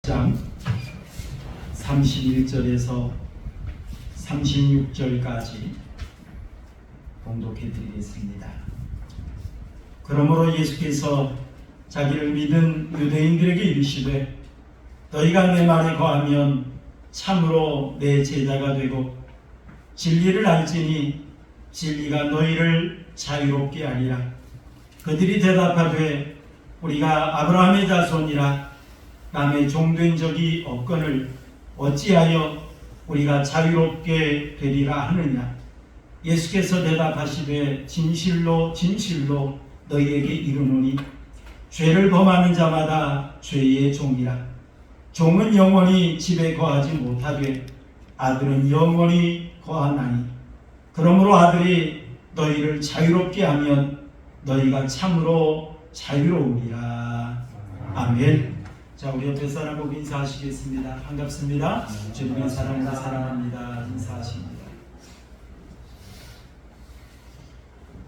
장 31절에서 36절까지 봉독해 드리겠습니다. 그러므로 예수께서 자기를 믿은 유대인들에게 이르시되 너희가 내 말에 거하면 참으로 내 제자가 되고 진리를 알지니 진리가 너희를 자유롭게 하리라. 그들이 대답하되 우리가 아브라함의 자손이라 남의 종된 적이 없거늘 어찌하여 우리가 자유롭게 되리라 하느냐. 예수께서 대답하시되 진실로 진실로 너희에게 이르노니 죄를 범하는 자마다 죄의 종이라. 종은 영원히 집에 거하지 못하되 아들은 영원히 거하나니 그러므로 아들이 너희를 자유롭게 하면 너희가 참으로 자유로우리라. 아멘. 자, 우리 옆에 사람 보고 인사하시겠습니다. 반갑습니다. 주님의 사랑과 사랑합니다. 인사하십니다.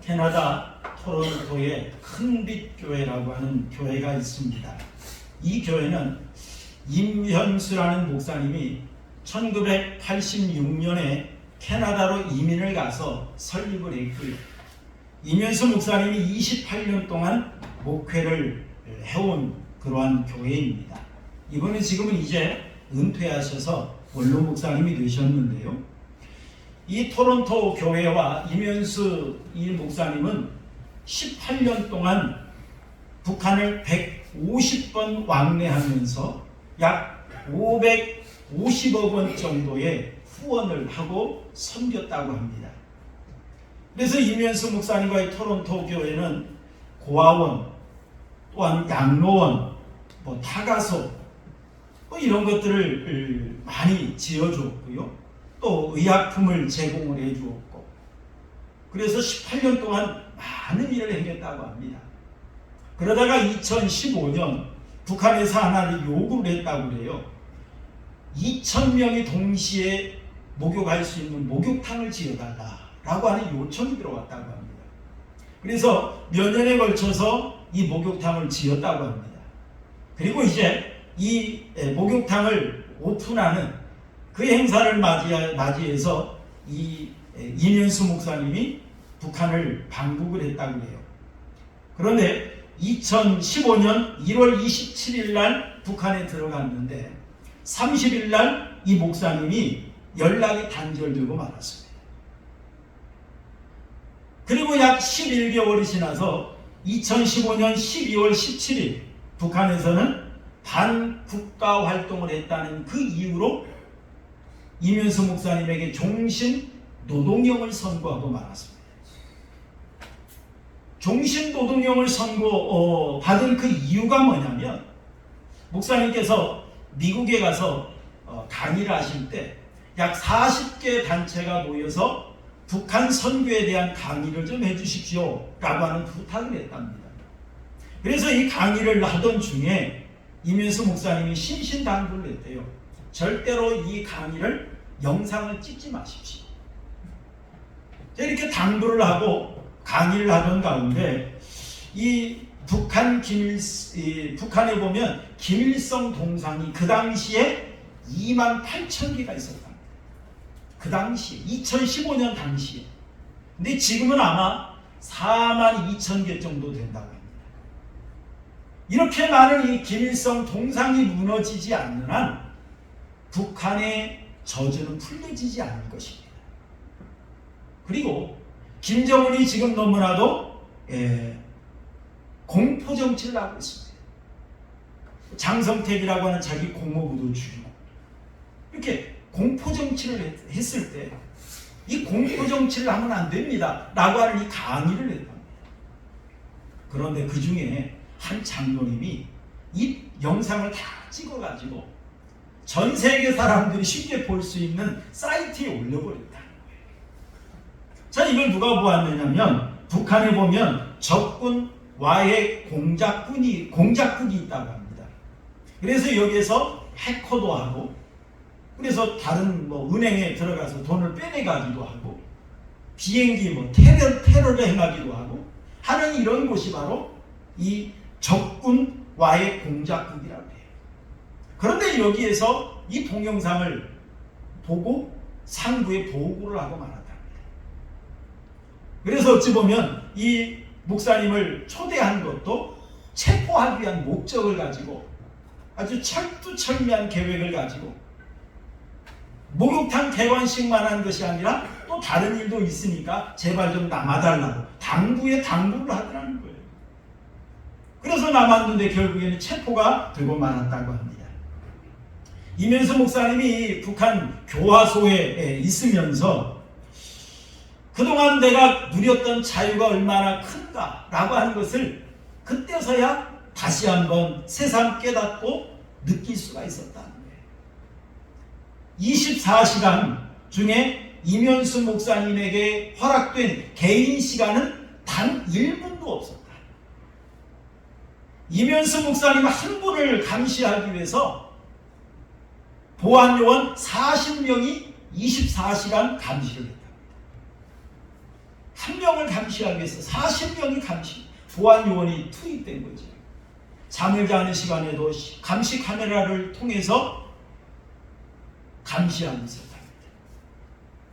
캐나다 토론토에 큰빛 교회라고 하는 교회가 있습니다. 이 교회는 임현수라는 목사님이 1986년에 캐나다로 이민을 가서 설립을 했고요. 임현수 목사님이 28년 동안 목회를 해온 그러한 교회입니다. 이번에 지금은 이제 은퇴하셔서 원로 목사님이 되셨는데요. 이 토론토 교회와 임현수 이 목사님은 18년 동안 북한을 150번 왕래하면서 약 550억 원 정도의 후원을 하고 섬겼다고 합니다. 그래서 임현수 목사님과의 토론토 교회는 고아원, 또한 양로원, 타가소 이런 것들을 많이 지어주었고요. 또 의약품을 제공을 해주었고, 그래서 18년 동안 많은 일을 행했다고 합니다. 그러다가 2015년 북한에서 하나를 요구를 했다고 그래요. 2,000명이 동시에 목욕할 수 있는 목욕탕을 지어달라라고 하는 요청이 들어왔다고 합니다. 그래서 몇 년에 걸쳐서 이 목욕탕을 지었다고 합니다. 그리고 이제 이 목욕탕을 오픈하는 그 행사를 맞이해서 이 임현수 목사님이 북한을 방북을 했다고 해요. 그런데 2015년 1월 27일 날 북한에 들어갔는데 30일 날 이 목사님이 연락이 단절되고 말았습니다. 그리고 약 11개월이 지나서 2015년 12월 17일 북한에서는 반국가 활동을 했다는 그 이유로 임현수 목사님에게 종신 노동령을 선고하고 말았습니다. 종신 노동령을 받은 그 이유가 뭐냐면 목사님께서 미국에 가서 강의를 하실 때 약 40개 단체가 모여서 북한 선교에 대한 강의를 좀 해주십시오 라고 하는 부탁을 했답니다. 그래서 이 강의를 하던 중에 임현수 목사님이 신신당부를 했대요. 절대로 이 강의를 영상을 찍지 마십시오. 이렇게 당부를 하고 강의를 하던 가운데 이 북한에 보면 김일성 동상이 그 당시에 28,000개가 있었답니다. 그 당시에 2015년 당시에. 근데 지금은 아마 42,000개 정도 된다고 합니다. 이렇게 많은 이 김일성 동상이 무너지지 않는 한 북한의 저주는 풀려지지 않을 것입니다. 그리고 김정은이 지금 너무나도 공포정치를 하고 있습니다. 장성택이라고 하는 자기 공무부도 죽이고 이렇게 공포정치를 했을 때 이 공포정치를 하면 안 됩니다 라고 하는 이 강의를 했답니다. 그런데 그 중에 한 장로님이 이 영상을 다 찍어가지고 전 세계 사람들이 쉽게 볼 수 있는 사이트에 올려버렸다는 거예요. 자, 이걸 누가 보았느냐면 북한에 보면 적군와의 공작국이 있다고 합니다. 그래서 여기에서 해커도 하고, 그래서 다른 은행에 들어가서 돈을 빼내가기도 하고, 비행기 테러를 행하기도 하고 하는 이런 곳이 바로 이 적군과의 공작국이라고 해요. 그런데 여기에서 이 동영상을 보고 상부에 보고를 하고 말았답니다. 그래서 어찌 보면 이 목사님을 초대한 것도 체포하기 위한 목적을 가지고 아주 철두철미한 계획을 가지고 목욕탕 개관식만 한 것이 아니라 또 다른 일도 있으니까 제발 좀 남아달라고 당부에 당부를 하더라는 거예요. 그래서 남았는데 결국에는 체포가 되고 말았다고 합니다. 이면수 목사님이 북한 교화소에 있으면서 그동안 내가 누렸던 자유가 얼마나 큰가라고 하는 것을 그때서야 다시 한번 새삼 깨닫고 느낄 수가 있었다는 거예요. 24시간 중에 이면수 목사님에게 허락된 개인 시간은 단 1분도 없었다. 이면수 목사님 한 분을 감시하기 위해서 보안요원 40명이 24시간 감시를 했다. 한 명을 감시하기 위해서 40명이 보안요원이 투입된 거죠. 잠을 자는 시간에도 감시 카메라를 통해서 감시하고 있었답니다.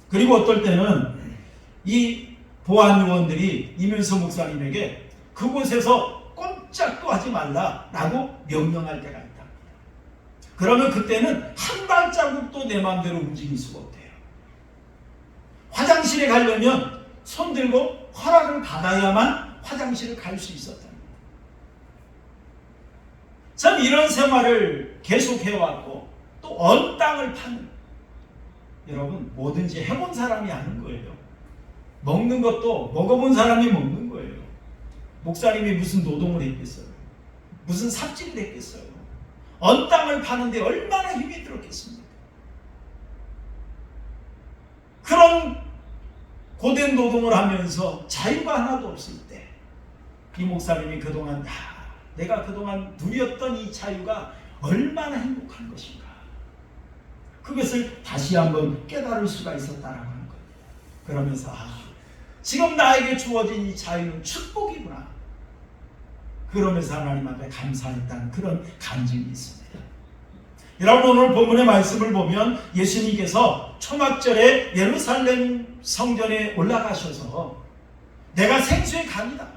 그리고 어떨 때는 이 보안요원들이 이면수 목사님에게 그곳에서 꼼짝도 하지 말라라고 명령할 때가 있다. 그러면 그때는 한 발자국도 내 마음대로 움직일 수가 없대요. 화장실에 가려면 손 들고 허락을 받아야만 화장실을 갈 수 있었다. 참 이런 생활을 계속해왔고 또 언 땅을 파는, 여러분 뭐든지 해본 사람이 아는 거예요. 먹는 것도 먹어본 사람이 먹는 거예요. 목사님이 무슨 노동을 했겠어요? 무슨 삽질을 했겠어요? 언 땅을 파는데 얼마나 힘이 들었겠습니까? 그런 고된 노동을 하면서 자유가 하나도 없을 때 이 목사님이 그동안 내가 그동안 누렸던 이 자유가 얼마나 행복한 것인가, 그것을 다시 한번 깨달을 수가 있었다라고 하는 거예요. 그러면서 지금 나에게 주어진 이 자유는 축복이구나, 그러면서 하나님 앞에 감사했다는 그런 간증이 있습니다. 여러분 오늘 본문의 말씀을 보면 예수님께서 초막절에 예루살렘 성전에 올라가셔서 내가 생수의 강이다,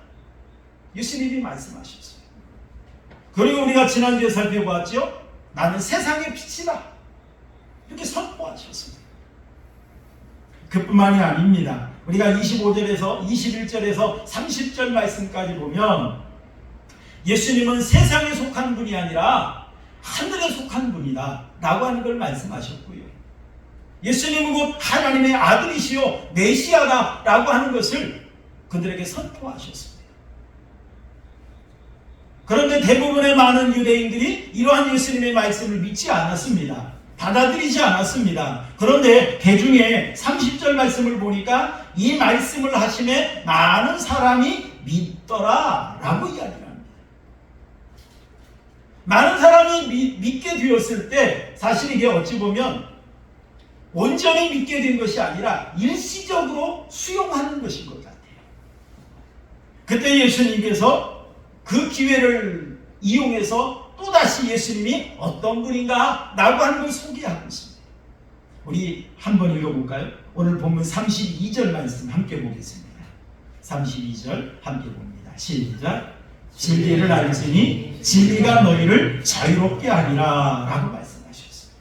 예수님이 말씀하셨어요. 그리고 우리가 지난주에 살펴보았죠. 나는 세상의 빛이다, 이렇게 선포하셨습니다. 그뿐만이 아닙니다. 우리가 25절에서 21절에서 30절 말씀까지 보면 예수님은 세상에 속한 분이 아니라 하늘에 속한 분이다 라고 하는 걸 말씀하셨고요. 예수님은 곧 하나님의 아들이시요 메시아다 라고 하는 것을 그들에게 선포하셨습니다. 그런데 대부분의 많은 유대인들이 이러한 예수님의 말씀을 믿지 않았습니다. 받아들이지 않았습니다. 그런데 대중에 30절 말씀을 보니까 이 말씀을 하심에 많은 사람이 믿더라 라고 이야기합니다. 많은 사람이 믿게 되었을 때 사실 이게 어찌 보면 온전히 믿게 된 것이 아니라 일시적으로 수용하는 것인 것 같아요. 그때 예수님께서 그 기회를 이용해서 또다시 예수님이 어떤 분인가 라고 하는 걸 소개하고 있습니다. 우리 한번 읽어볼까요? 오늘 본문 32절 말씀 함께 보겠습니다. 32절 함께 봅니다. 시작. 진리를 알지니 진리가 너희를 자유롭게 하리라 라고 말씀하셨어요.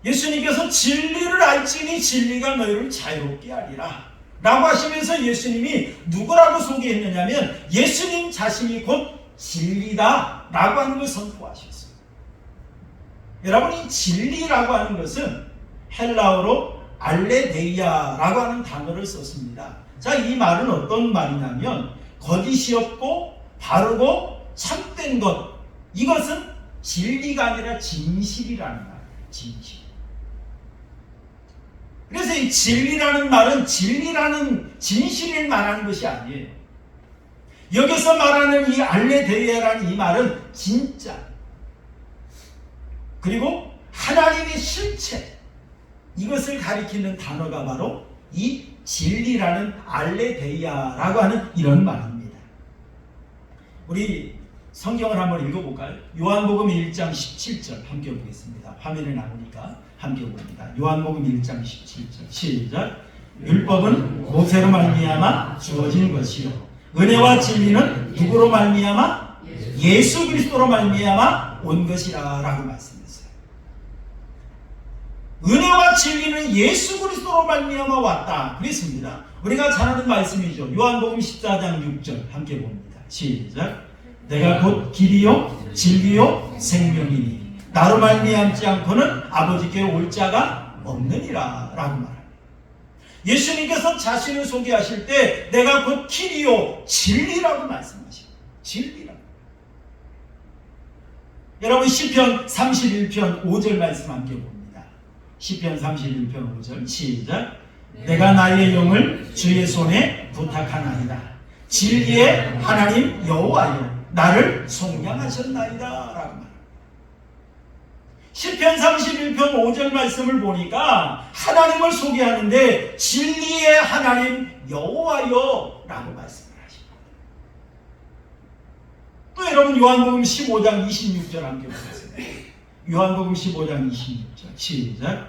예수님께서 진리를 알지니 진리가 너희를 자유롭게 하리라 라고 하시면서 예수님이 누구라고 소개했느냐면 예수님 자신이 곧 진리다 라고 하는 걸 선포하셨어요. 여러분 이 진리라고 하는 것은 헬라어로 알레데이아 라고 하는 단어를 썼습니다. 자, 이 말은 어떤 말이냐면 거짓이 없고 바르고 참된 것, 이것은 진리가 아니라 진실이라는 말이에요. 진실. 그래서 이 진리라는 말은 진리라는 진실을 말하는 것이 아니에요. 여기서 말하는 이 알레데이아라는 이 말은 진짜, 그리고 하나님의 실체, 이것을 가리키는 단어가 바로 이 진리라는 알레데이아라고 하는 이런 말입니다. 우리 성경을 한번 읽어볼까요? 요한복음 1장 17절 함께 보겠습니다. 화면에 나오니까 함께 봅니다. 요한복음 1장 17절 시작. 율법은 모세로 말미암아 주어진 것이요 은혜와 진리는 누구로 말미암아? 예수 그리스도로 말미암아 온 것이라 라고 말씀했어요. 은혜와 진리는 예수 그리스도로 말미암아 왔다 그랬습니다. 우리가 잘 아는 말씀이죠. 요한복음 14장 6절 함께 봅니다. 시작. 내가 곧 길이요 진리요 생명이니 나로 말미암지 않고는 아버지께 올 자가 없느니라 라고 말합니다. 예수님께서 자신을 소개하실 때 내가 곧 길이요 진리라고 말씀하십니다. 진리라고. 여러분 시편 31편 5절 말씀 함께 봅니다. 시편 31편 5절 시작. 내가 나의 영을 주의 손에 부탁하나이다. 진리의 하나님 여호와여 나를 속량하셨나이다 라고 말합니다. 시편 31편 5절 말씀을 보니까 하나님을 소개하는데 진리의 하나님 여호와여 라고 말씀을 하십니다. 또 여러분 요한복음 15장 26절 함께 보겠습니다. 요한복음 15장 26절 시작.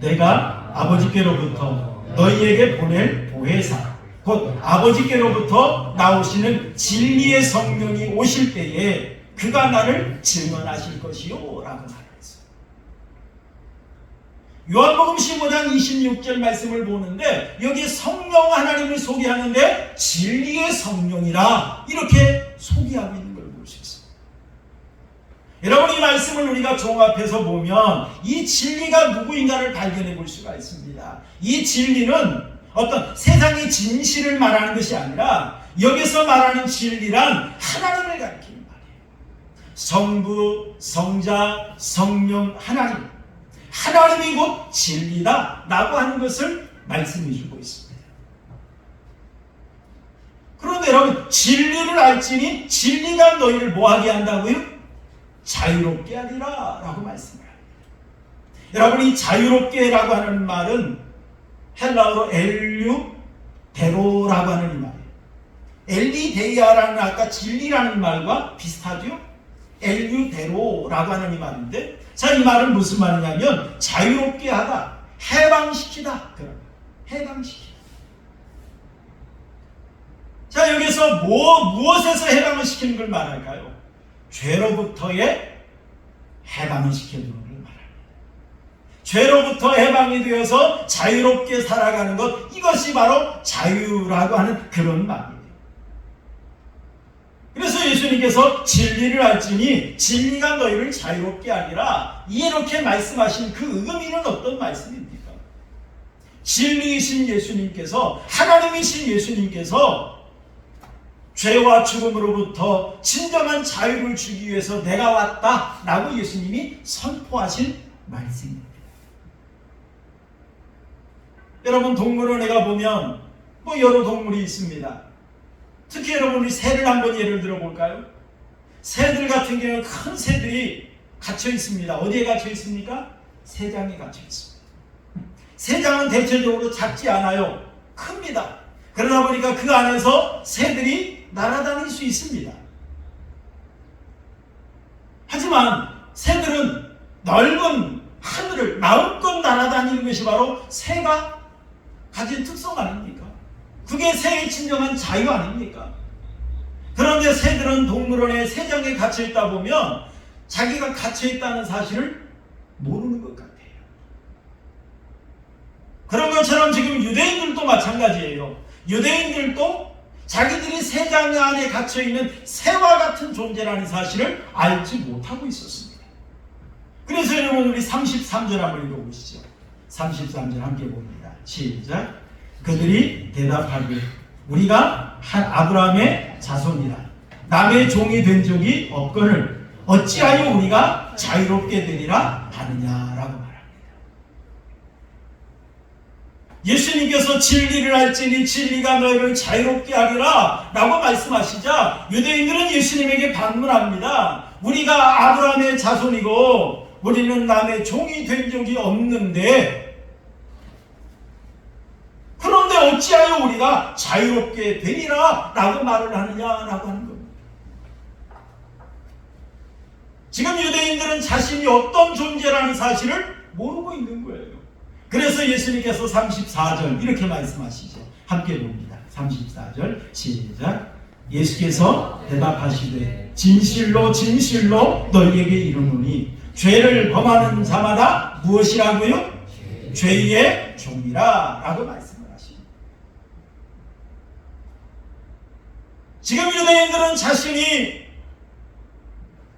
내가 아버지께로부터 너희에게 보낼 보혜사 곧 아버지께로부터 나오시는 진리의 성령이 오실 때에 그가 나를 증언하실 것이요 라고 말합니다. 요한복음 15장 26절 말씀을 보는데 여기 성령 하나님을 소개하는데 진리의 성령이라 이렇게 소개하고 있는 걸 볼 수 있습니다. 여러분 이 말씀을 우리가 종합해서 보면 이 진리가 누구인가를 발견해 볼 수가 있습니다. 이 진리는 어떤 세상의 진실을 말하는 것이 아니라 여기서 말하는 진리란 하나님을 가리키는 말이에요. 성부, 성자, 성령 하나님 하나님이 곧 진리다 라고 하는 것을 말씀해 주고 있습니다. 그런데 여러분 진리를 알지니 진리가 너희를 뭐하게 한다고요? 자유롭게 하리라 라고 말씀을 합니다. 여러분 이 자유롭게 라고 하는 말은 헬라어로 엘류데로라고 하는 이 말이에요. 엘리데이아라는 아까 진리라는 말과 비슷하죠? 엘류데로라고 하는 이 말인데 자, 이 말은 무슨 말이냐면 자유롭게 하다, 해방시키다. 그런 해방시키다. 자, 여기서 무엇에서 해방을 시키는 걸 말할까요? 죄로부터의 해방을 시켜주는 걸 말합니다. 죄로부터 해방이 되어서 자유롭게 살아가는 것, 이것이 바로 자유라고 하는 그런 말이에요. 그래서 예수님께서 진리를 알지니 진리가 너희를 자유롭게 하리라 이렇게 말씀하신 그 의미는 어떤 말씀입니까? 진리이신 예수님께서 하나님이신 예수님께서 죄와 죽음으로부터 진정한 자유를 주기 위해서 내가 왔다 라고 예수님이 선포하신 말씀입니다. 여러분 동물원에 가보면 여러 동물이 있습니다. 특히 여러분 우리 새를 한번 예를 들어 볼까요? 새들 같은 경우는 큰 새들이 갇혀 있습니다. 어디에 갇혀 있습니까? 새장에 갇혀 있습니다. 새장은 대체적으로 작지 않아요. 큽니다. 그러다 보니까 그 안에서 새들이 날아다닐 수 있습니다. 하지만 새들은 넓은 하늘을 마음껏 날아다니는 것이 바로 새가 가진 특성 아닙니까? 그게 새의 진정한 자유 아닙니까? 그런데 새들은 동물원에 새장에 갇혀있다 보면 자기가 갇혀있다는 사실을 모르는 것 같아요. 그런 것처럼 지금 유대인들도 마찬가지예요. 유대인들도 자기들이 새장 안에 갇혀있는 새와 같은 존재라는 사실을 알지 못하고 있었습니다. 그래서 여러분 우리 33절 한번 읽어보시죠. 33절 함께 봅니다. 시작. 그들이 대답하길 우리가 아브라함의 자손이라 남의 종이 된 적이 없거늘 어찌하여 우리가 자유롭게 되리라 하느냐라고 말합니다. 예수님께서 진리를 알지니 진리가 너희를 자유롭게 하리라 라고 말씀하시자 유대인들은 예수님에게 반문합니다. 우리가 아브라함의 자손이고 우리는 남의 종이 된 적이 없는데 그런데 어찌하여 우리가 자유롭게 되리라 라고 말을 하느냐라고 하는 겁니다. 지금 유대인들은 자신이 어떤 존재라는 사실을 모르고 있는 거예요. 그래서 예수님께서 34절 이렇게 말씀하시죠. 함께 봅니다. 34절 시작. 예수께서 대답하시되 진실로 진실로 너희에게 이르노니 죄를 범하는 자마다 무엇이라고요? 죄의 종이라 라고 말씀을 하십니다. 지금 유대인들은 자신이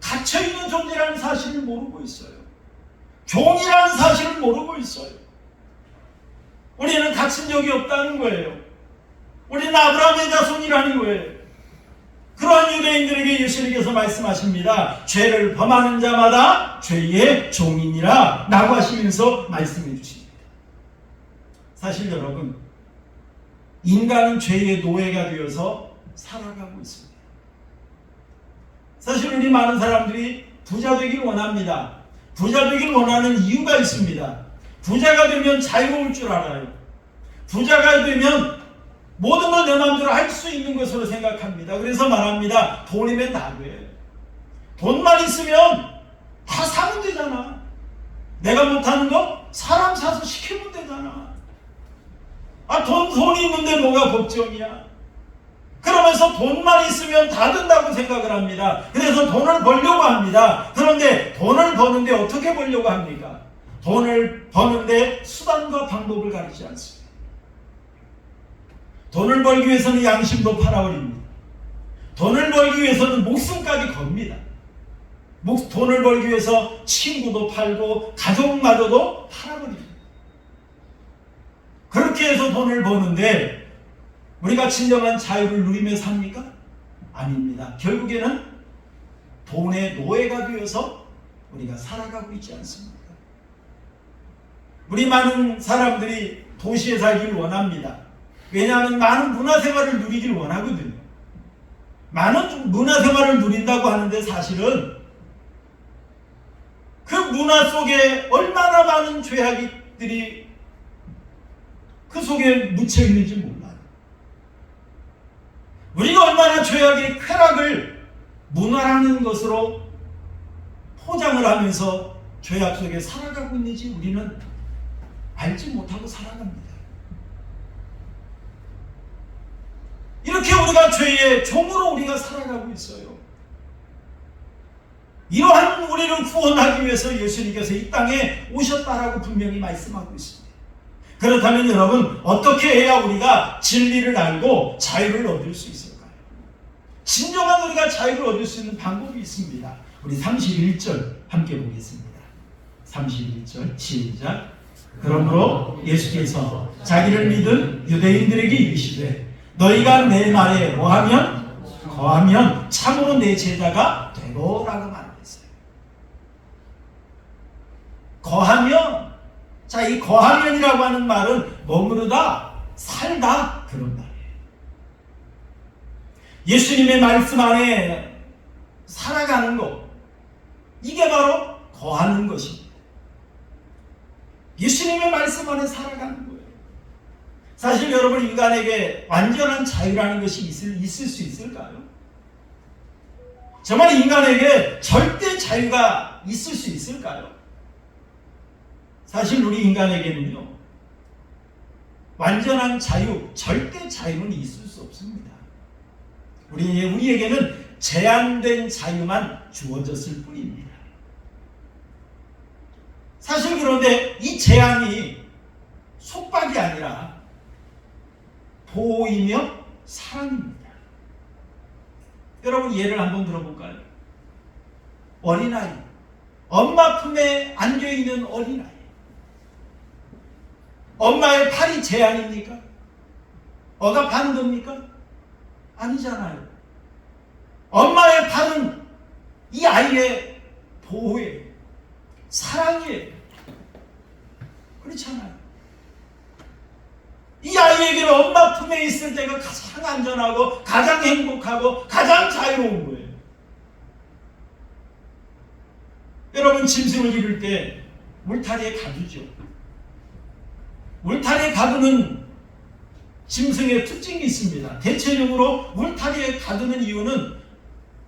갇혀있는 존재라는 사실을 모르고 있어요. 종이라는 사실을 모르고 있어요. 우리는 갇힌 적이 없다는 거예요. 우리는 아브라함의 자손이라는 거예요. 그러한 유대인들에게 예수님께서 말씀하십니다. 죄를 범하는 자마다 죄의 종이니라 라고 하시면서 말씀해 주십니다. 사실 여러분, 인간은 죄의 노예가 되어서 살아가고 있습니다. 사실 우리 많은 사람들이 부자 되길 원합니다. 부자 되길 원하는 이유가 있습니다. 부자가 되면 자유로울 줄 알아요. 부자가 되면 모든 걸 내 마음대로 할 수 있는 것으로 생각합니다. 그래서 말합니다. 돈이면 다 돼. 돈만 있으면 다 사면 되잖아. 내가 못하는 거 사람 사서 시키면 되잖아. 돈이 있는데 뭐가 걱정이야. 그러면서 돈만 있으면 다 된다고 생각을 합니다. 그래서 돈을 벌려고 합니다. 그런데 돈을 버는데 어떻게 벌려고 합니까? 돈을 버는데 수단과 방법을 가르치지 않습니다. 돈을 벌기 위해서는 양심도 팔아버립니다. 돈을 벌기 위해서는 목숨까지 겁니다. 돈을 벌기 위해서 친구도 팔고 가족마저도 팔아버립니다. 그렇게 해서 돈을 버는데 우리가 진정한 자유를 누리며 삽니까? 아닙니다. 결국에는 돈의 노예가 되어서 우리가 살아가고 있지 않습니까? 우리 많은 사람들이 도시에 살기를 원합니다. 왜냐하면 많은 문화생활을 누리길 원하거든요. 많은 문화생활을 누린다고 하는데 사실은 그 문화 속에 얼마나 많은 죄악들이 그 속에 묻혀 있는지 몰라요. 우리가 얼마나 죄악의 쾌락을 문화라는 것으로 포장을 하면서 죄악 속에 살아가고 있는지 우리는 알지 못하고 살아갑니다. 이렇게 우리가 죄의 종으로 우리가 살아가고 있어요. 이러한 우리를 구원하기 위해서 예수님께서 이 땅에 오셨다라고 분명히 말씀하고 있습니다. 그렇다면 여러분, 어떻게 해야 우리가 진리를 알고 자유를 얻을 수 있을까요? 진정한 우리가 자유를 얻을 수 있는 방법이 있습니다. 우리 31절 함께 보겠습니다. 31절 시작. 그러므로 예수께서 자기를 믿은 유대인들에게 이르시되 너희가 내 말에 거하면 참으로 내 제자가 되고라고 말했어요. 거하면, 자, 이 거하면이라고 하는 말은 머무르다, 살다 그런 말이에요. 예수님의 말씀 안에 살아가는 것, 이게 바로 거하는 것입니다. 예수님의 말씀 안에 살아가는 거예요. 사실 여러분, 인간에게 완전한 자유라는 것이 있을 수 있을까요? 정말 인간에게 절대 자유가 있을 수 있을까요? 사실 우리 인간에게는요, 완전한 자유, 절대 자유는 있을 수 없습니다. 우리에게는 제한된 자유만 주어졌을 뿐입니다. 사실 그런데 이 제한이 속박이 아니라 보호이며 사랑입니다. 여러분, 예를 한번 들어볼까요? 어린아이, 엄마 품에 안겨있는 어린아이, 엄마의 팔이 제한입니까? 억압하는 겁니까? 아니잖아요. 엄마의 팔은 이 아이의 보호예요. 사랑이에요. 그렇잖아요. 이 아이에게는 엄마 품에 있을 때가 가장 안전하고 가장 행복하고 가장 자유로운 거예요. 여러분, 짐승을 기를 때 울타리에 가두죠. 울타리에 가두는 짐승의 특징이 있습니다. 대체적으로 울타리에 가두는 이유는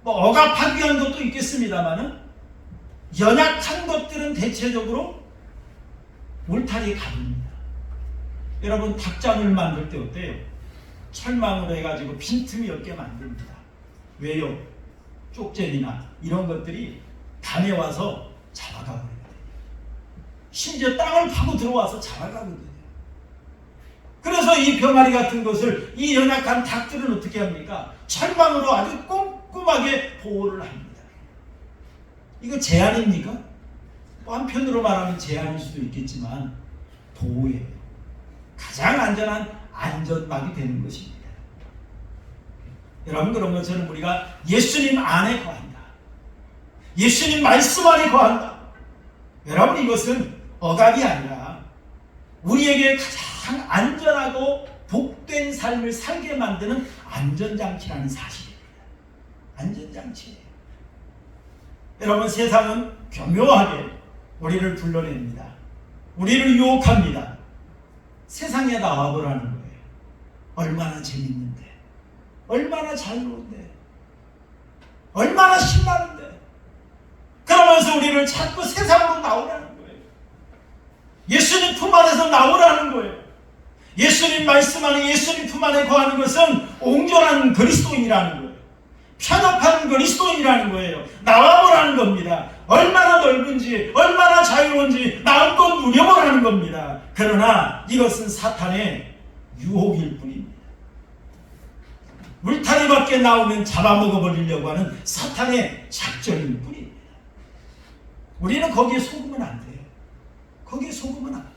억압하기 위한 것도 있겠습니다만은 연약한 것들은 대체적으로 울타리에 가둡니다. 여러분 닭장을 만들 때 어때요? 철망으로 해가지고 빈틈이 없게 만듭니다. 왜요? 쪽제비나 이런 것들이 밤에 와서 잡아가거든요. 심지어 땅을 파고 들어와서 잡아가거든요. 그래서 이 병아리 같은 것을 이 연약한 닭들은 어떻게 합니까? 철망으로 아주 꼼꼼하게 보호를 합니다. 이거 제한입니까? 뭐 한편으로 말하면 제한일 수도 있겠지만 보호예요. 가장 안전한 안전막이 되는 것입니다. 여러분 그런 것처럼 우리가 예수님 안에 거한다. 예수님 말씀 안에 거한다. 여러분 이것은 억압이 아니라 우리에게 가장 안전하고 복된 삶을 살게 만드는 안전장치라는 사실입니다. 안전장치예요. 여러분 세상은 교묘하게 우리를 불러냅니다. 우리를 유혹합니다. 세상에 나와보라는 거예요. 얼마나 재밌는데, 얼마나 자유로운데, 얼마나 신나는데, 그러면서 우리를 자꾸 세상으로 나오라는 거예요. 예수님 품 안에서 나오라는 거예요. 예수님 말씀 안에, 예수님 품 안에 거하는 것은 온전한 그리스도인이라는 거예요. 편협한 그리스도인이라는 거예요. 나와보라는 겁니다. 얼마나 넓은지, 얼마나 자유로운지 마음껏 누려보라는 겁니다. 그러나 이것은 사탄의 유혹일 뿐입니다. 울타리 밖에 나오면 잡아먹어버리려고 하는 사탄의 작전일 뿐입니다. 우리는 거기에 속으면 안 돼요. 거기에 속으면 안 돼요.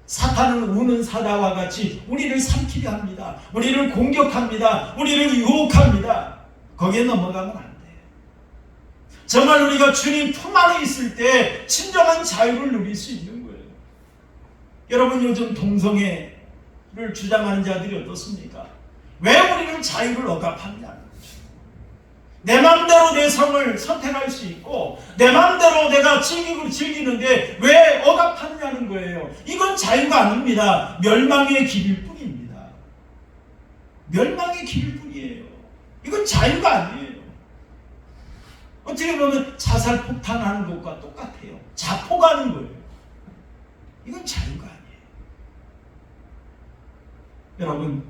사탄은 우는 사자와 같이 우리를 삼키려 합니다. 우리를 공격합니다. 우리를 유혹합니다. 거기에 넘어가면 안 돼요. 정말 우리가 주님 품 안에 있을 때 진정한 자유를 누릴 수 있는 거예요. 여러분 요즘 동성애를 주장하는 자들이 어떻습니까? 왜 우리는 자유를 억압하느냐는 거죠. 내 마음대로 내 성을 선택할 수 있고 내 마음대로 내가 즐기는데 왜 억압하느냐는 거예요. 이건 자유가 아닙니다. 멸망의 길일 뿐입니다. 멸망의 길일 뿐이에요. 이건 자유가 아니에요. 어떻게 보면 자살 폭탄하는 것과 똑같아요. 자포가는 거예요. 이건 자유가 아니에요. 여러분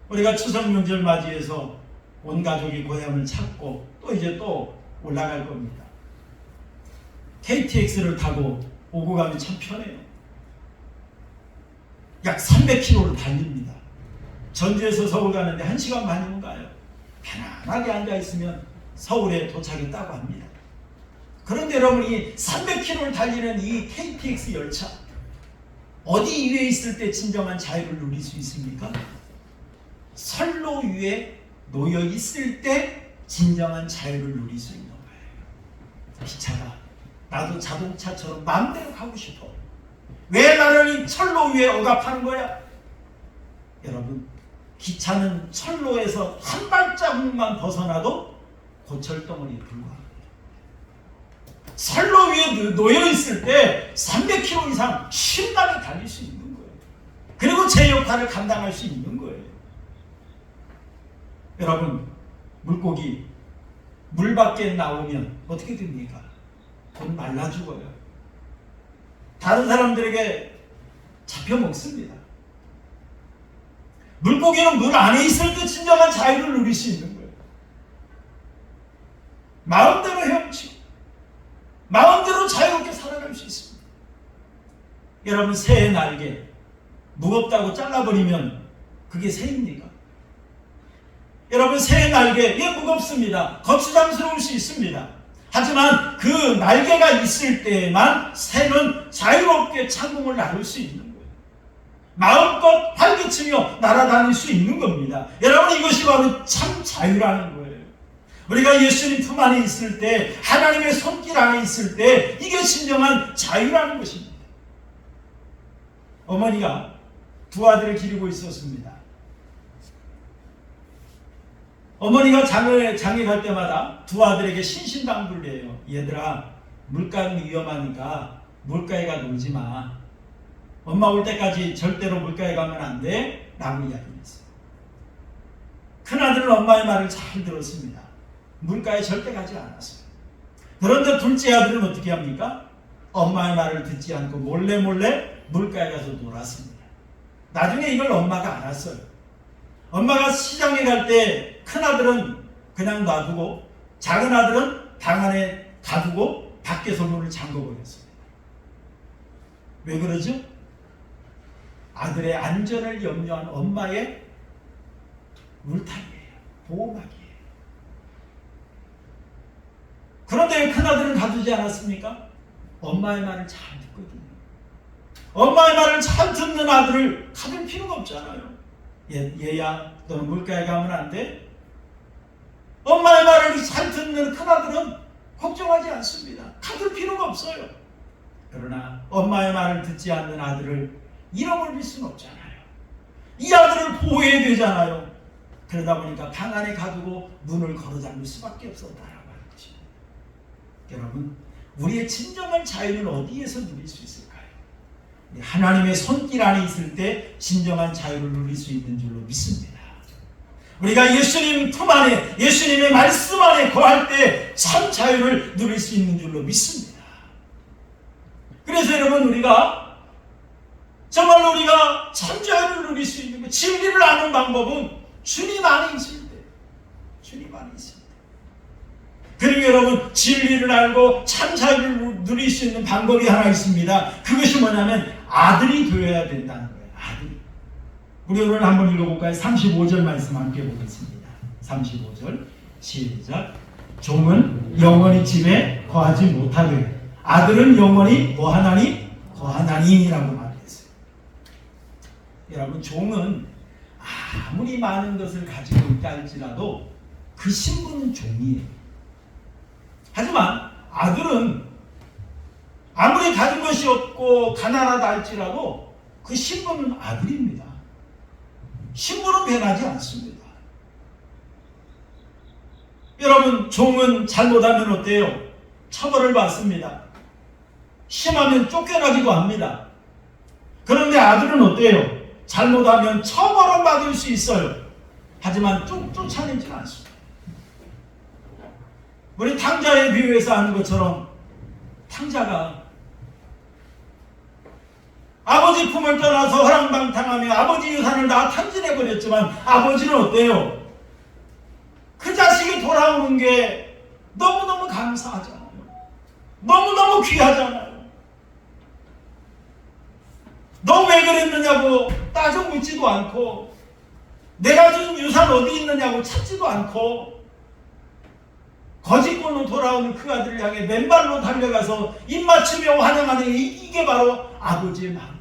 우리가 추석 명절 맞이해서 온 가족이 고향을 찾고 또 이제 또 올라갈 겁니다. KTX를 타고 오고 가면 참 편해요. 약 300km를 달립니다. 전주에서 서울 가는데 1시간 반이면 가요. 편안하게 앉아있으면 서울에 도착했다고 합니다. 그런데 여러분 이 300km를 달리는 이 KTX 열차 어디 위에 있을 때 진정한 자유를 누릴 수 있습니까? 선로 위에 놓여 있을 때 진정한 자유를 누릴 수 있는 거예요. 기차가 나도 자동차처럼 마음대로 가고 싶어. 왜 나를 이 철로 위에 억압하는 거야? 여러분 기차는 철로에서 한 발자국만 벗어나도 고철덩어리에 불과합니다. 선로 위에 놓여 있을 때 300km 이상 신나게 달릴 수 있는 거예요. 그리고 제 역할을 감당할 수 있는 거예요. 여러분 물고기 물 밖에 나오면 어떻게 됩니까? 곧 말라 죽어요. 다른 사람들에게 잡혀 먹습니다. 물고기는 물 안에 있을 때 진정한 자유를 누릴 수 있는 거예요. 마음대로 헤엄치고 마음대로 자유롭게 살아갈 수 있습니다. 여러분 새의 날개 무겁다고 잘라버리면 그게 새입니까? 여러분 새의 날개 무겁습니다. 거추장스러울 수 있습니다. 하지만 그 날개가 있을 때에만 새는 자유롭게 창공을 나눌 수 있는 거예요. 마음껏 활기치며 날아다닐 수 있는 겁니다. 여러분 이것이 바로 참 자유라는 거예요. 우리가 예수님 품 안에 있을 때 하나님의 손길 안에 있을 때 이게 진정한 자유라는 것입니다. 어머니가 두 아들을 기르고 있었습니다. 어머니가 장에 갈 때마다 두 아들에게 신신당부를 해요. 얘들아 물가는 위험하니까 물가에 가 놀지 마. 엄마 올 때까지 절대로 물가에 가면 안 돼 라고 이야기했어요. 큰아들은 엄마의 말을 잘 들었습니다. 물가에 절대 가지 않았어요. 그런데 둘째 아들은 어떻게 합니까? 엄마의 말을 듣지 않고 몰래 물가에 가서 놀았습니다. 나중에 이걸 엄마가 알았어요. 엄마가 시장에 갈 때 큰 아들은 그냥 놔두고 작은 아들은 방 안에 가두고 밖에서 문을 잠궈버렸습니다. 왜 그러죠? 아들의 안전을 염려한 엄마의 울타리예요. 보호막이에요. 그런데 큰아들은 가두지 않았습니까? 엄마의 말을 잘 듣거든요. 엄마의 말을 잘 듣는 아들을 가둘 필요가 없잖아요. 얘야 너는 물가에 가면 안 돼? 엄마의 말을 잘 듣는 큰아들은 걱정하지 않습니다. 가둘 필요가 없어요. 그러나 엄마의 말을 듣지 않는 아들을 잃어버릴 수는 없잖아요. 이 아들을 보호해야 되잖아요. 그러다 보니까 방 안에 가두고 문을 걸어 잠글 수밖에 없었다라고 하는 것입니다. 여러분, 우리의 진정한 자유는 어디에서 누릴 수 있을까요? 하나님의 손길 안에 있을 때 진정한 자유를 누릴 수 있는 줄로 믿습니다. 우리가 예수님 품 안에, 예수님의 말씀 안에 거할 때 참 자유를 누릴 수 있는 줄로 믿습니다. 그래서 여러분, 우리가 정말로 우리가 참 자유를 누릴 수 있는 것, 진리를 아는 방법은 주님 안에 있을 때, 주님 안에 있을 때. 그리고 여러분, 진리를 알고 참 자유를 누릴 수 있는 방법이 하나 있습니다. 그것이 뭐냐면 아들이 되어야 된다는 거예요. 아들이. 우리 오늘 한번 읽어볼까요? 35절 말씀 함께 보겠습니다. 35절 시작. 종은 영원히 집에 거하지 못하되 아들은 영원히 뭐하나니? 거하나니라고 말했어요. 여러분, 종은 아무리 많은 것을 가지고 있다 할지라도 그 신분은 종이에요. 하지만 아들은 아무리 가진 것이 없고 가난하다 할지라도 그 신분은 아들입니다. 신분은 변하지 않습니다. 여러분, 종은 잘못하면 어때요? 처벌을 받습니다. 심하면 쫓겨나기도 합니다. 그런데 아들은 어때요? 잘못하면 처벌을 받을 수 있어요. 하지만 쫓아내지는 않습니다. 우리 탕자에 비유해서 하는 것처럼 탕자가 아버지 품을 떠나서 허랑방탕하며 아버지 유산을 다 탕진해버렸지만 아버지는 어때요? 그 자식이 돌아오는 게 너무너무 감사하잖아요. 너무너무 귀하잖아요. 너 왜 그랬느냐고 따져 묻지도 않고 내가 준 유산 어디 있느냐고 찾지도 않고 거짓골로 돌아오는 그 아들을 향해 맨발로 달려가서 입맞추며 환영하는 이게 바로 아버지의 마음이에요.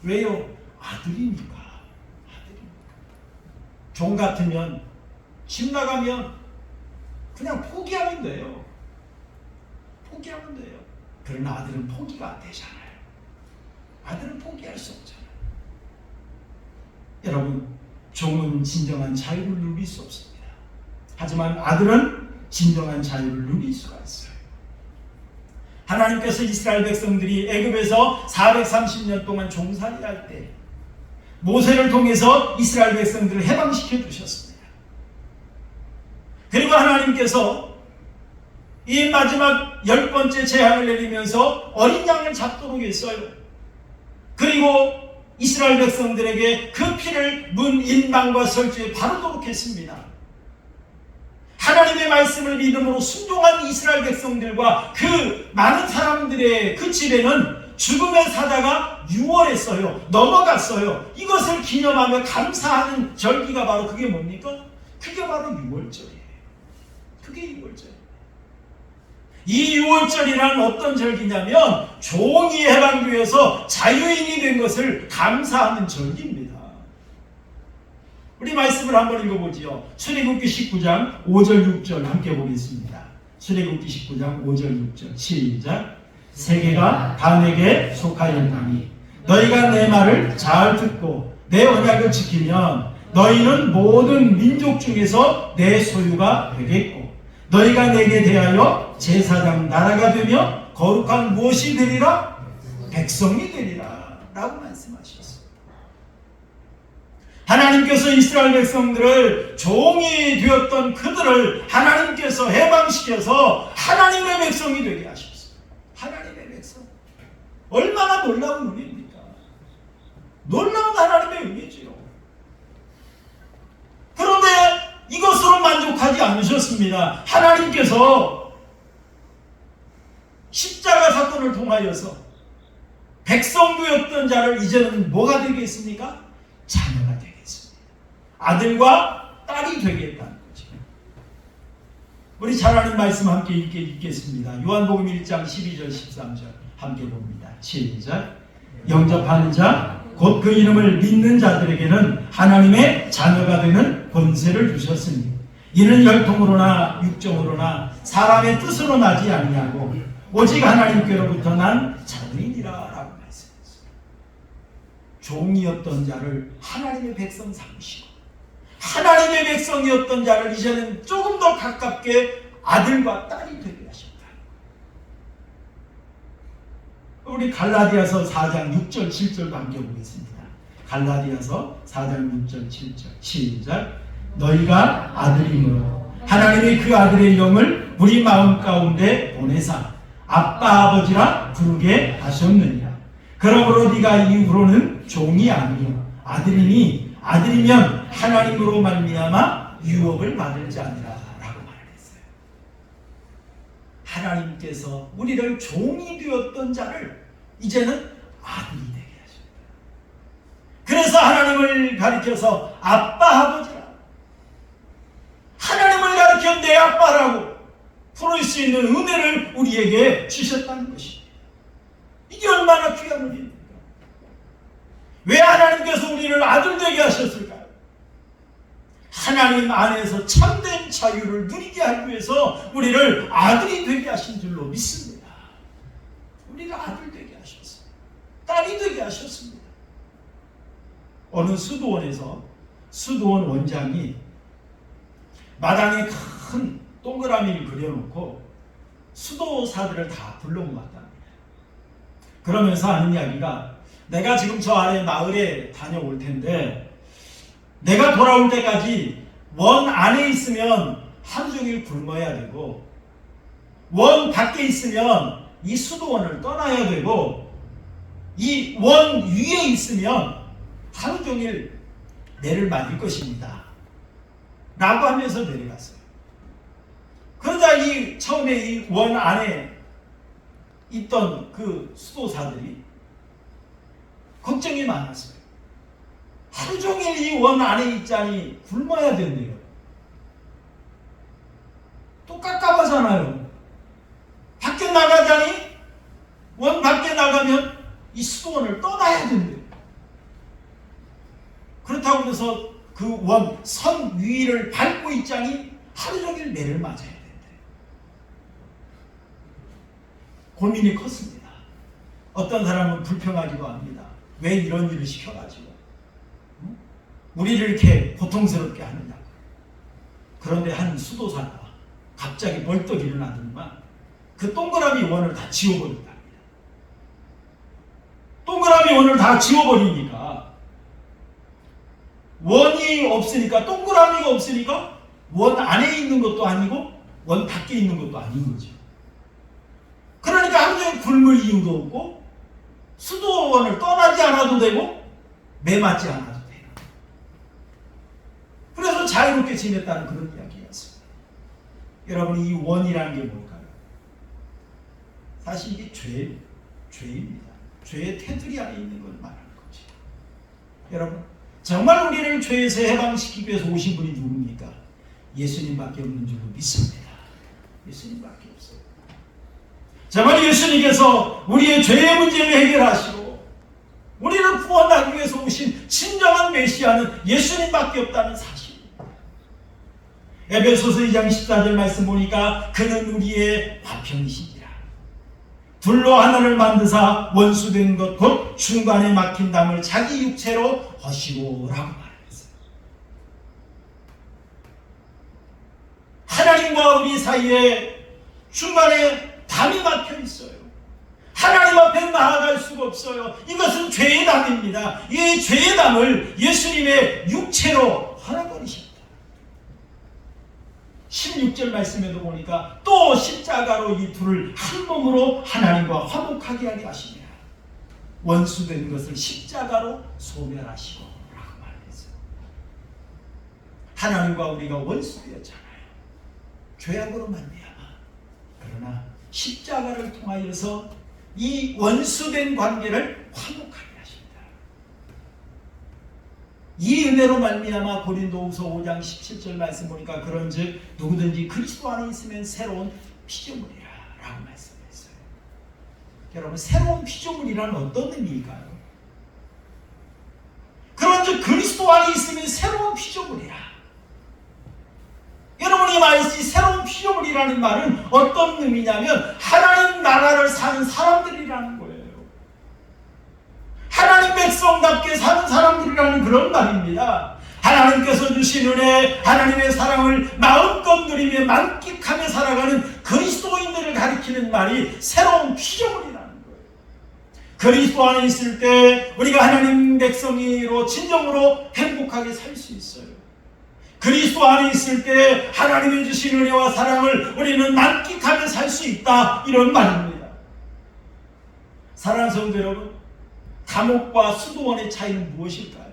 왜요? 아들이니까. 종 같으면 집 나가면 그냥 포기하면 돼요. 포기하면 돼요. 그러나 아들은 포기가 안 되잖아요. 아들은 포기할 수 없잖아요. 여러분, 종은 진정한 자유를 누릴 수 없습니다. 하지만 아들은 진정한 자유를 누릴 수가 있어요. 하나님께서 이스라엘 백성들이 애굽에서 430년 동안 종살이할 때 모세를 통해서 이스라엘 백성들을 해방시켜 주셨습니다. 그리고 하나님께서 이 마지막 10번째 재앙을 내리면서 어린 양을 잡도록 했어요. 그리고 이스라엘 백성들에게 그 피를 문 인방과 설주에 바르도록 했습니다. 하나님의 말씀을 믿음으로 순종한 이스라엘 백성들과 그 많은 사람들의 그 집에는 죽음의 사자가 유월했어요. 넘어갔어요. 이것을 기념하며 감사하는 절기가 바로 그게 뭡니까? 그게 바로 유월절이에요. 그게 유월절이에요. 이 유월절이란 어떤 절기냐면 종이 해방되어서 자유인이 된 것을 감사하는 절기입니다. 우리 말씀을 한번 읽어보지요. 출애굽기 19장 5절 6절 함께 보겠습니다. 출애굽기 19장 5절 6절 시작. 세계가 다 내게 속하였나니 너희가 내 말을 잘 듣고 내 언약을 지키면 너희는 모든 민족 중에서 내 소유가 되겠고 너희가 내게 대하여 제사장 나라가 되며 거룩한 무엇이 되리라? 백성이 되리라 라고 말씀하셨습니다. 하나님께서 이스라엘 백성들을 종이 되었던 그들을 하나님께서 해방시켜서 하나님의 백성이 되게 하셨어요. 하나님의 백성. 얼마나 놀라운 은혜입니까? 놀라운 하나님의 은혜지요. 그런데 이것으로 만족하지 않으셨습니다. 하나님께서 십자가 사건을 통하여서 백성되었던 자를 이제는 뭐가 되겠습니까? 자녀가 되겠습니다. 아들과 딸이 되겠다는 거죠. 우리 잘 아는 말씀 함께 읽겠습니다. 요한복음 1장 12절 13절 함께 봅니다. 시작. 영접하는 자 곧 그 이름을 믿는 자들에게는 하나님의 자녀가 되는 권세를 주셨으니 이는 혈통으로나 육정으로나 사람의 뜻으로 나지 아니하고 오직 하나님께로부터 난 자들이니라 라고 말씀했습니다. 종이었던 자를 하나님의 백성 삼으시고 하나님의 백성이었던 자를 이제는 조금 더 가깝게 아들과 딸이 되게 하셨다. 우리 갈라디아서 4장 6절 7절도 함께 보겠습니다. 갈라디아서 4장 6절 7절 시작. 너희가 아들이므로 하나님이 그 아들의 영을 우리 마음 가운데 보내사 아빠 아버지라 부르게 하셨느니라. 그러므로 네가 이후로는 종이 아니요 아들이니 아들이면 하나님으로 말미암아 유업을 받을 자니라 라고 말했어요. 하나님께서 우리를 종이 되었던 자를 이제는 아들이 되게 하셨다. 그래서 하나님을 가리켜서 아빠 아버지라, 하나님을 가리켜 내 아빠라고 부를 수 있는 은혜를 우리에게 주셨다는 것입니다. 이게 얼마나 귀한 은혜입니까? 왜 하나님께서 우리를 아들 되게 하셨을까요? 하나님 안에서 참된 자유를 누리게 하기 위해서 우리를 아들이 되게 하신 줄로 믿습니다. 우리를 아들 되게 하셨습니다. 딸이 되게 하셨습니다. 어느 수도원에서 수도원 원장이 마당에 큰 동그라미를 그려놓고 수도사들을 다 불러모았답니다. 그러면서 하는 이야기가, 내가 지금 저 아래 마을에 다녀올 텐데 내가 돌아올 때까지 원 안에 있으면 하루 종일 굶어야 되고 원 밖에 있으면 이 수도원을 떠나야 되고 이 원 위에 있으면 하루 종일 매를 맞을 것입니다 라고 하면서 내려갔어요. 그러자 처음에 이 원 안에 있던 그 수도사들이 걱정이 많았어요. 하루 종일 이 원 안에 있자니 굶어야 된대요. 또 깝깝하잖아요. 밖에 나가자니 원 밖에 나가면 이 수도원을 떠나야 된대요. 그렇다고 해서 그 원 선 위를 밟고 있자니 하루 종일 매를 맞아야 된대요. 고민이 컸습니다. 어떤 사람은 불평하기도 합니다. 왜 이런 일을 시켜가지고 우리를 이렇게 고통스럽게 하느냐고. 그런데 한 수도사가 갑자기 벌떡 일어나더니만 그 동그라미 원을 다 지워버린답니다. 동그라미 원을 다 지워버리니까 원이 없으니까, 동그라미가 없으니까 원 안에 있는 것도 아니고 원 밖에 있는 것도 아닌 거죠. 그러니까 하루 종일 굶을 이유도 없고 수도원을 떠나지 않아도 되고 매 맞지 않아도 돼요. 그래서 자유롭게 지냈다는 그런 이야기였습니다. 여러분, 이 원이라는 게 뭘까요? 사실 이게 죄입니다. 죄의 테두리 안에 있는 걸 말하는 거죠. 여러분, 정말 우리를 죄에서 해방시키기 위해서 오신 분이 누굽니까? 예수님밖에 없는 줄로 믿습니다. 예수님밖에 없어요. 정말 예수님께서 우리의 죄의 문제를 해결하시고 우리를 구원하기 위해서 오신 진정한 메시아는 예수님밖에 없다는 사실입니다. 에베소서 2장 14절 말씀 보니까 그는 우리의 화평이시니라. 둘로 하나를 만드사 원수된 것 곧 중간에 막힌 담을 자기 육체로 허시고 라고 말했어요. 하나님과 우리 사이에 중간에 담이 막혀 있어요. 하나님 앞에 나아갈 수가 없어요. 없어요. 이것은 죄의 담입니다. 이 죄의 담을 예수님의 육체로 헐어버리십니다. 16절 말씀에도 보니까 또 십자가로 이 둘을 한 몸으로 하나님과 화목하게 하게 하시니라. 원수된 것을 십자가로 소멸하시고 라고 말했어요. 하나님과 우리가 원수되었잖아요. 죄악으로 말미암아. 그러나 십자가를 통하여서 이 원수된 관계를 화목하게 하십니다. 이 은혜로 말미암아 고린도후서 5장 17절 말씀 보니까 그런즉 누구든지 그리스도 안에 있으면 새로운 피조물이라 라고 말씀했어요. 여러분, 새로운 피조물이란 어떤 의미일까요? 그런즉 그리스도 안에 있으면 새로운 피조물이라. 여러분이 말했지 새로운 피조물이라는 말은 어떤 의미냐면 하나님 나라를 사는 사람들이라는 거예요. 하나님 백성답게 사는 사람들이라는 그런 말입니다. 하나님께서 주신 은혜, 하나님의 사랑을 마음껏 누리며 만끽하며 살아가는 그리스도인들을 가리키는 말이 새로운 피조물이라는 거예요. 그리스도 안에 있을 때 우리가 하나님 백성으로 진정으로 행복하게 살 수 있어요. 그리스도 안에 있을 때 하나님이 주신 은혜와 사랑을 우리는 만끽하며 살 수 있다, 이런 말입니다. 사랑하는 성도 여러분, 감옥과 수도원의 차이는 무엇일까요?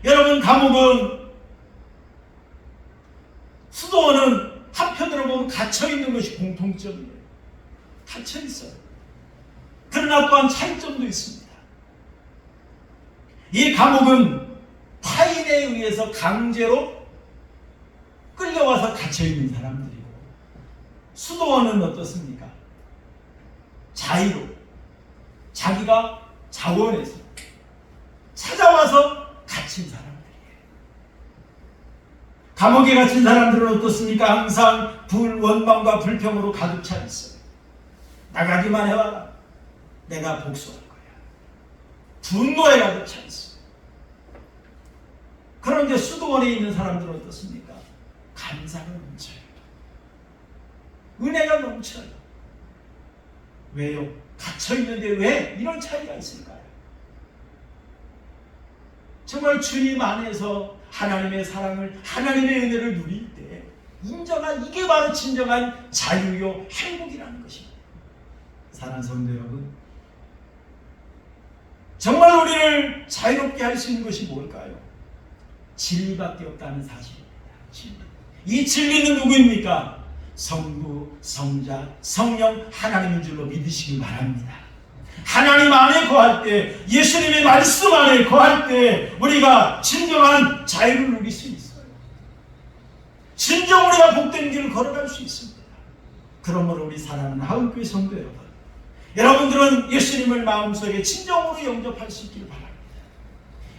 여러분, 감옥은, 수도원은 한편으로 보면 갇혀있는 것이 공통점이에요. 갇혀있어요. 그러나 또한 차이점도 있습니다. 이 감옥은 타인에 의해서 강제로 끌려와서 갇혀있는 사람들이고, 수도원은 어떻습니까? 자유로 자기가 자원해서 찾아와서 갇힌 사람들이에요. 감옥에 갇힌 사람들은 어떻습니까? 항상 원망과 불평으로 가득 차 있어요. 나가기만 해봐라, 내가 복수할 거야. 분노에 가득 차 있어요. 그런데 수도원에 있는 사람들은 어떻습니까? 감사가 넘쳐요. 은혜가 넘쳐요. 왜요? 갇혀있는데 왜 이런 차이가 있을까요? 정말 주님 안에서 하나님의 사랑을, 하나님의 은혜를 누릴 때 인정한, 이게 바로 진정한 자유요 행복이라는 것입니다. 사랑하는 성도 여러분, 정말 우리를 자유롭게 할 수 있는 것이 뭘까요? 진리밖에 없다는 사실입니다. 진리. 이 진리는 누구입니까? 성부, 성자, 성령, 하나님인 줄로 믿으시기 바랍니다. 하나님 안에 거할 때, 예수님의 말씀 안에 거할 때 우리가 진정한 자유를 누릴 수 있어요. 진정 우리가 복된 길을 걸어갈 수 있습니다. 그러므로 우리 사랑하는 하은교회 성도 여러분, 여러분들은 예수님을 마음속에 진정으로 영접할 수 있기를 바랍니다.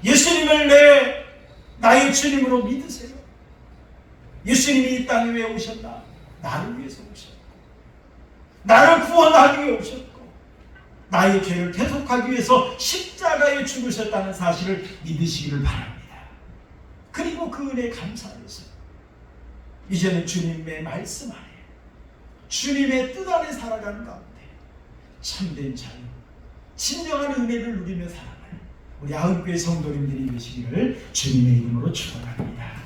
예수님을 나의 주님으로 믿으세요. 예수님이 이 땅에 왜 오셨나? 나를 위해서 오셨고, 나를 구원하기 위해 오셨고, 나의 죄를 대속하기 위해서 십자가에 죽으셨다는 사실을 믿으시기를 바랍니다. 그리고 그 은혜에 감사해서 이제는 주님의 말씀 안에, 주님의 뜻 안에 살아가는 가운데 참된 자유, 진정한 은혜를 누리며 살아가는 우리 아흔교회 성도님들이 되시기를 주님의 이름으로 축원합니다.